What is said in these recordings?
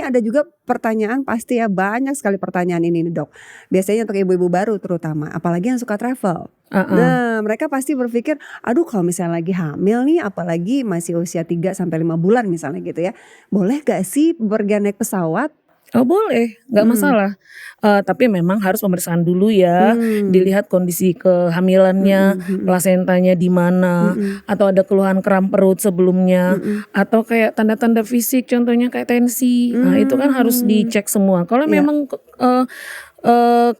ini ada juga pertanyaan pasti ya, banyak sekali pertanyaan ini nih Dok. Biasanya untuk ibu-ibu baru terutama, apalagi yang suka travel. Nah, mereka pasti berpikir, aduh kalau misalnya lagi hamil nih, apalagi masih usia 3 sampai 5 bulan misalnya gitu ya. Boleh gak sih pergi naik pesawat? Oh boleh, nggak masalah. Tapi memang harus pemeriksaan dulu ya, dilihat kondisi kehamilannya, plasentanya di mana, atau ada keluhan kram perut sebelumnya, atau kayak tanda-tanda fisik, contohnya kayak tensi. Nah itu kan harus dicek semua. Kalau Iya. memang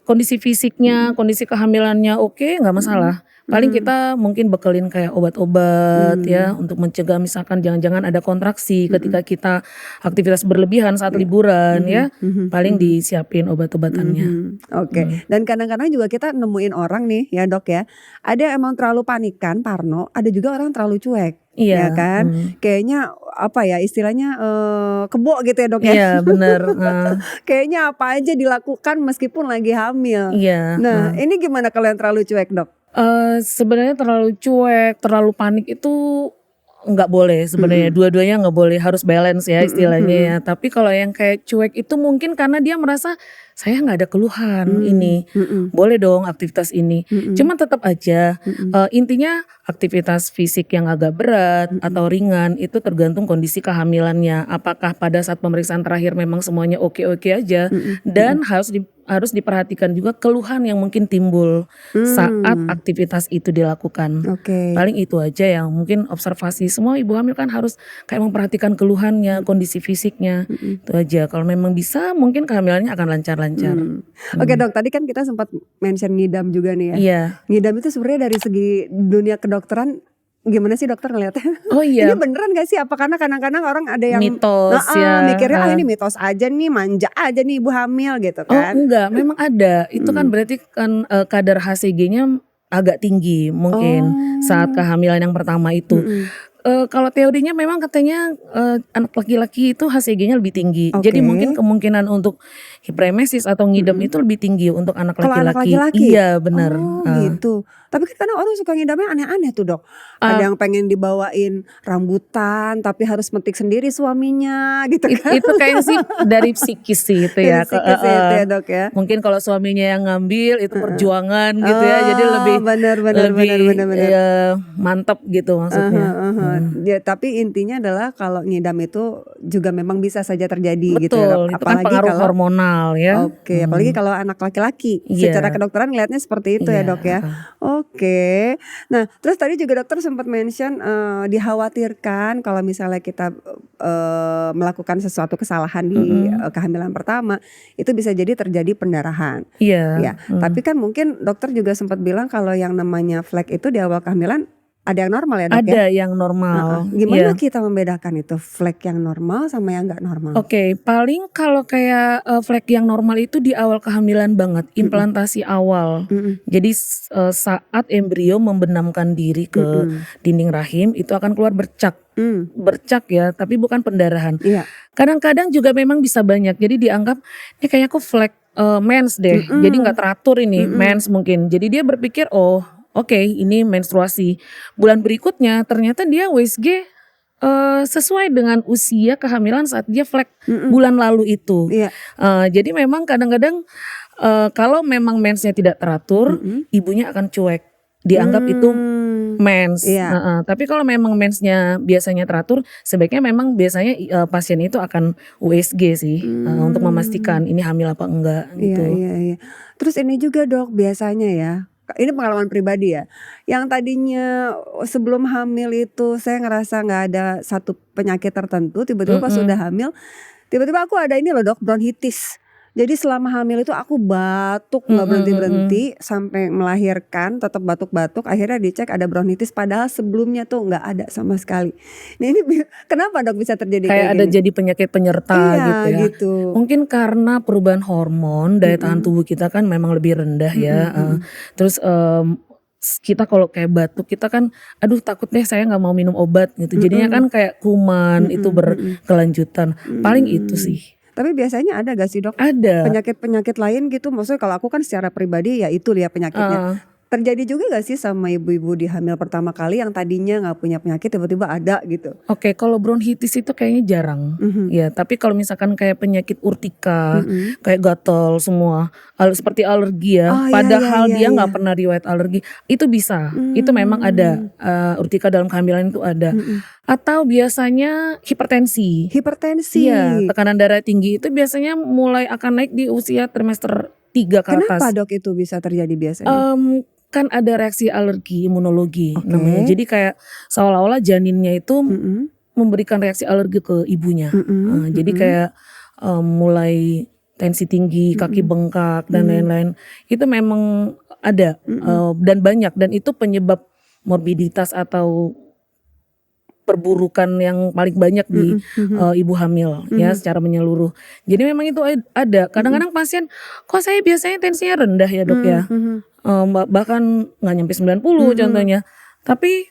kondisi fisiknya, kondisi kehamilannya oke, nggak masalah. Paling kita mungkin bekelin kayak obat-obat ya untuk mencegah misalkan jangan-jangan ada kontraksi ketika kita aktivitas berlebihan saat liburan ya. Paling disiapin obat-obatannya. Oke. Dan kadang-kadang juga kita nemuin orang nih ya Dok ya, ada yang emang terlalu panikan, parno, ada juga orang terlalu cuek. Ya Iya. kan, kayaknya apa ya istilahnya kebo gitu ya Dok ya. Iya bener. Kayaknya apa aja dilakukan meskipun lagi hamil. Iya. Nah ini gimana kalau yang terlalu cuek Dok? Sebenarnya terlalu cuek, terlalu panik itu nggak boleh sebenarnya. Dua-duanya nggak boleh, harus balance ya istilahnya ya. Tapi kalau yang kayak cuek itu mungkin karena dia merasa saya nggak ada keluhan ini, boleh dong aktivitas ini. Cuman tetap aja intinya aktivitas fisik yang agak berat atau ringan itu tergantung kondisi kehamilannya. Apakah pada saat pemeriksaan terakhir memang semuanya oke-oke aja, dan harus diperhatikan juga keluhan yang mungkin timbul saat aktivitas itu dilakukan. Oke. Paling itu aja yang mungkin observasi. Semua ibu hamil kan harus kayak memperhatikan keluhannya, kondisi fisiknya. Itu aja. Kalau memang bisa mungkin kehamilannya akan lancar-lancar. Oke Dok, tadi kan kita sempat mention ngidam juga nih ya. Iya. Ngidam itu sebenarnya dari segi dunia kedokteran gimana sih dokter ngeliatnya? Oh iya. Ini beneran gak sih? Apa karena kadang-kadang orang ada yang Mitos ya. mikirnya ini mitos aja nih, manja aja nih ibu hamil gitu Oh kan? enggak, memang ada. Itu kan berarti kan kadar HCG-nya agak tinggi mungkin saat kehamilan yang pertama itu. Kalau teorinya memang katanya anak laki-laki itu HCG-nya lebih tinggi. Jadi mungkin kemungkinan untuk hiperemesis atau ngidam itu lebih tinggi untuk anak Kalau anak laki-laki. laki-laki? Iya benar. Oh gitu. Tapi kan kadang orang suka ngidamnya aneh-aneh tuh Dok. Ada yang pengen dibawain rambutan tapi harus metik sendiri suaminya gitu kan. Itu kayaknya sih dari psikis sih itu ya. Dari psikis itu ya Dok ya. Mungkin kalau suaminya yang ngambil itu perjuangan gitu ya. Jadi lebih benar. mantap gitu maksudnya. Ya, tapi intinya adalah kalau ngidam itu juga memang bisa saja terjadi gitu ya Dok. Betul, itu kan pengaruh hormonal ya. Oke, apalagi kalau anak laki-laki. Iya. Secara kedokteran ngelihatnya seperti itu ya Dok ya. Oke. Nah, terus tadi juga dokter sempat mention dikhawatirkan kalau misalnya kita melakukan sesuatu kesalahan di kehamilan pertama, itu bisa jadi terjadi pendarahan. Iya. Ya, tapi kan mungkin dokter juga sempat bilang kalau yang namanya flek itu di awal kehamilan ada yang normal ya Dok ya? Ada yang normal. Gimana kita membedakan itu flek yang normal sama yang nggak normal? Oke, paling kalau kayak flek yang normal itu di awal kehamilan banget, implantasi awal. Jadi saat embrio membenamkan diri ke dinding rahim itu akan keluar bercak. Bercak ya, tapi bukan pendarahan. Iya. Kadang-kadang juga memang bisa banyak. Jadi dianggap ini kayaknya aku flek mens deh. Jadi nggak teratur ini mens mungkin. Jadi dia berpikir Oke, ini menstruasi. Bulan berikutnya ternyata dia USG sesuai dengan usia kehamilan saat dia flek bulan lalu itu. Iya. Jadi memang kadang-kadang kalau memang mensnya tidak teratur, ibunya akan cuek. Dianggap itu mens. Iya. Tapi kalau memang mensnya biasanya teratur, sebaiknya memang biasanya pasien itu akan USG sih untuk memastikan ini hamil apa enggak gitu. Iya. Terus ini juga Dok, biasanya ya. Ini pengalaman pribadi ya. Yang tadinya sebelum hamil itu saya ngerasa nggak ada satu penyakit tertentu, tiba-tiba pas sudah hamil, tiba-tiba aku ada ini loh Dok, bronkitis. Jadi selama hamil itu aku batuk nggak berhenti-berhenti sampai melahirkan, tetap batuk-batuk. Akhirnya dicek ada bronkitis, padahal sebelumnya tuh nggak ada sama sekali. Nah ini kenapa Dok bisa terjadi kayak ada gini? jadi penyakit penyerta gitu ya. Gitu. Mungkin karena perubahan hormon, daya tahan tubuh kita kan memang lebih rendah ya. Terus kita kalau kayak batuk kita kan aduh takut deh saya nggak mau minum obat gitu. Jadinya kan kayak kuman itu berkelanjutan. Paling itu sih. Tapi biasanya ada gak sih Dok? Ada. Penyakit-penyakit lain gitu, maksudnya kalau aku kan secara pribadi ya itu ya penyakitnya. Terjadi juga gak sih sama ibu-ibu di hamil pertama kali yang tadinya nggak punya penyakit tiba-tiba ada gitu? Oke, kalau bronkitis itu kayaknya jarang. Mhm. Ya, tapi kalau misalkan kayak penyakit urtika, Mhm. kayak gatal semua, seperti alergi ya, Oh, iya iya padahal iya dia iya. nggak pernah riwayat alergi, itu bisa. Itu memang ada, Mmm. urtika dalam kehamilan itu ada. Mhm. Atau biasanya hipertensi. Hipertensi. Iya, tekanan darah tinggi itu biasanya mulai akan naik di usia trimester 3 ke Kenapa atas. Dok itu bisa terjadi biasanya? Kan ada reaksi alergi imunologi namanya. Oke. Jadi kayak seolah-olah janinnya itu Mhm. memberikan reaksi alergi ke ibunya. Mhm Jadi mhm. kayak, mulai tensi tinggi, kaki Mhm. bengkak dan Mmm. lain-lain. Itu memang ada, Mhm. dan banyak, dan itu penyebab morbiditas atau perburukan yang paling banyak di, Mhm mhm. ibu hamil ya Mhm. secara menyeluruh. Jadi memang itu ada. Mhm. Kadang-kadang pasien, "Kok saya biasanya tensinya rendah ya Dok ya?" Mhm. Bahkan nggak nyampe 90 Mhm. contohnya. Tapi,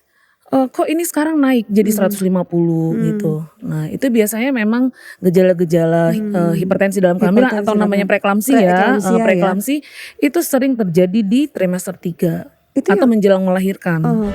kok ini sekarang naik jadi Mhm. 150 Mmm. gitu. Nah itu biasanya memang gejala-gejala, Mmm. hipertensi dalam kehamilan atau Hipertensi namanya preeklamsi ya, preeklamsia ya? preeklamsi itu sering terjadi di trimester 3 Itu atau yang menjelang melahirkan. oh.